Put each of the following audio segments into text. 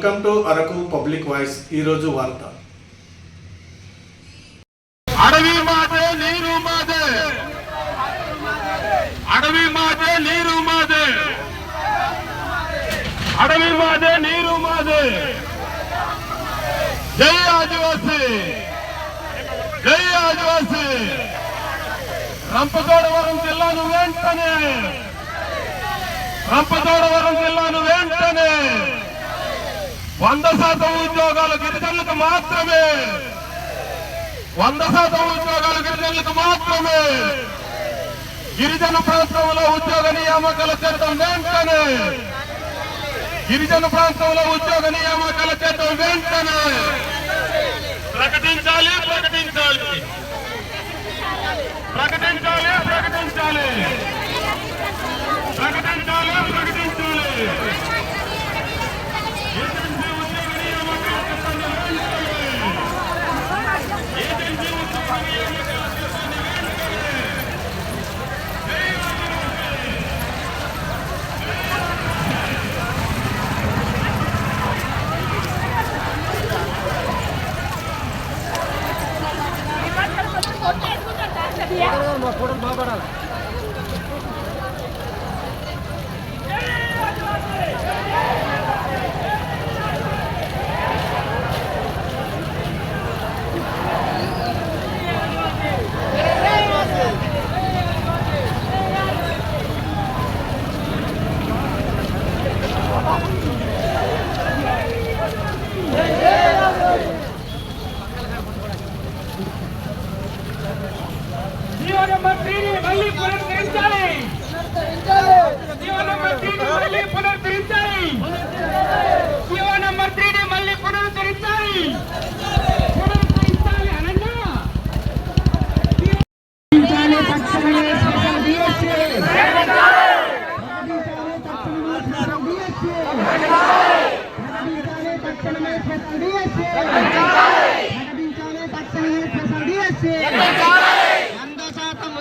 Welcome to Araku public voice. ఈరోజు వార్త. అడవి మాదే నీరు మాదే, అడవి మాదే నీరు మాదే, అడవి మాదే నీరు మాదే. జై ఆదివాసి, జై ఆదివాసి. రంపచోడవరం జిల్లాను వెంటనే, రంపచోడవరం జిల్లాను వెంటనే 100% ఉద్యోగాలు గిరిజనులకు మాత్రమే, 100% ఉద్యోగాలు గిరిజనులకు మాత్రమే. గిరిజన ప్రాంతంలో ఉద్యోగ నియామకాల చట్టం వెంటనే, గిరిజన ప్రాంతంలో ఉద్యోగ నియామకాల చట్టం వెంటనే ప్రకటించాలి, ప్రకటించాలి, ప్రకటించాలి, ప్రకటించాలి, ప్రకటించాలి, ప్రకటించాలి.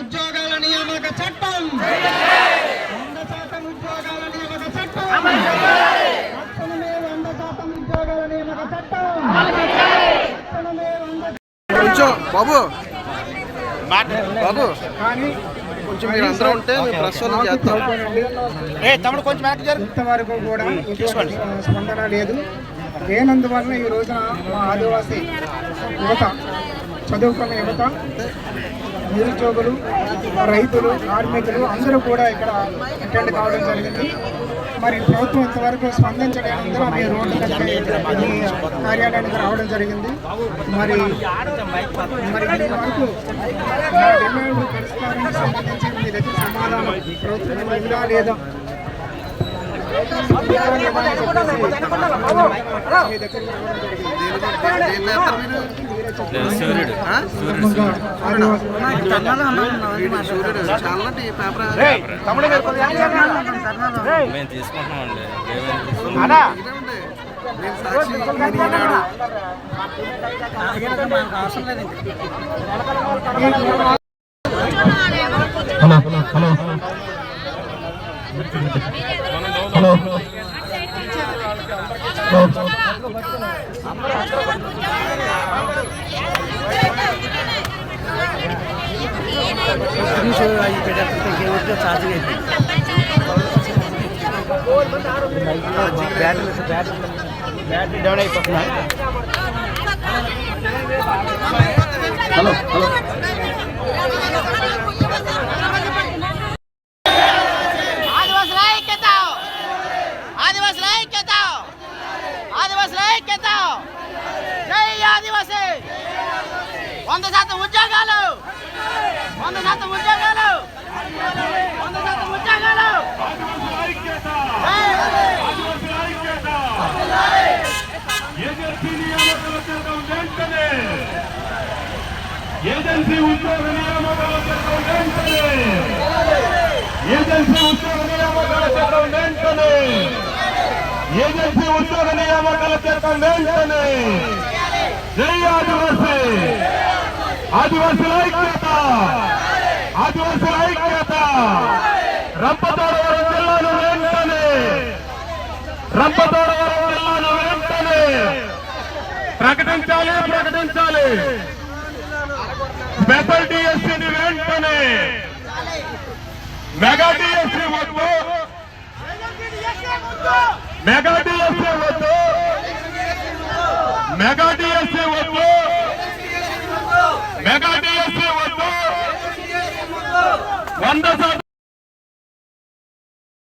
ఉద్యోగాల నియామక చట్టం, 100% ఉద్యోగాల నియామక చట్టం, ఉద్యోగాల నియామక చట్టం. కొంచెం బాబు బాబు కొంచెం మీరు అందరూ ఉంటే ప్రెస్ వాళ్ళు చేస్తాం. తమ్ముడు కొంచెం ఇంతవరకు కూడా స్పందన లేదు. లేనందువలన ఈ రోజున మా ఆదివాసీ యువత, చదువుకున్న యువత, నిరుద్యోగులు, రైతులు, కార్మికులు అందరూ కూడా ఇక్కడ అటెండ్ కావడం జరిగింది. మరి ప్రభుత్వం ఇంతవరకు స్పందించడానికి మీ రోడ్డు కార్యాలయానికి రావడం జరిగింది. మరి దీని వరకు నా డిమాండ్ పరిష్కారానికి సంబంధించి మీ దగ్గర సమాధానం ప్రభుత్వం ఉందా లేదా హలో బ్యాటరీ డౌన్ అయిపోతున్నా. హలో హలో ఏజెన్సీ ఉద్యోగ నియామకాల చట్టం వెంటనే, ఏజెన్సీ ఉద్యోగ నియామకాల చట్టం వెంటనే, ఏజెన్సీ ఉద్యోగ నియామకాల చట్టం వెంటనే. జై ఆదివాసీ, ఆదివాసుల ఐక్యత, ఆదివాసుల ఐక్యత. రంపచోడవరం జిల్లాను వెంటనే, రంపచోడవరం జిల్లాను వెంటనే ప్రకటించాలి ప్రకటించాలి స్పెషల్ డిఎస్సీని వెంటనే మెగా డిఎస్సీ వద్దు మెగా డిఎస్సీ వద్దు మెగా డిఎస్సీ వద్దు మెగా డిఎస్సీ వద్దు 100%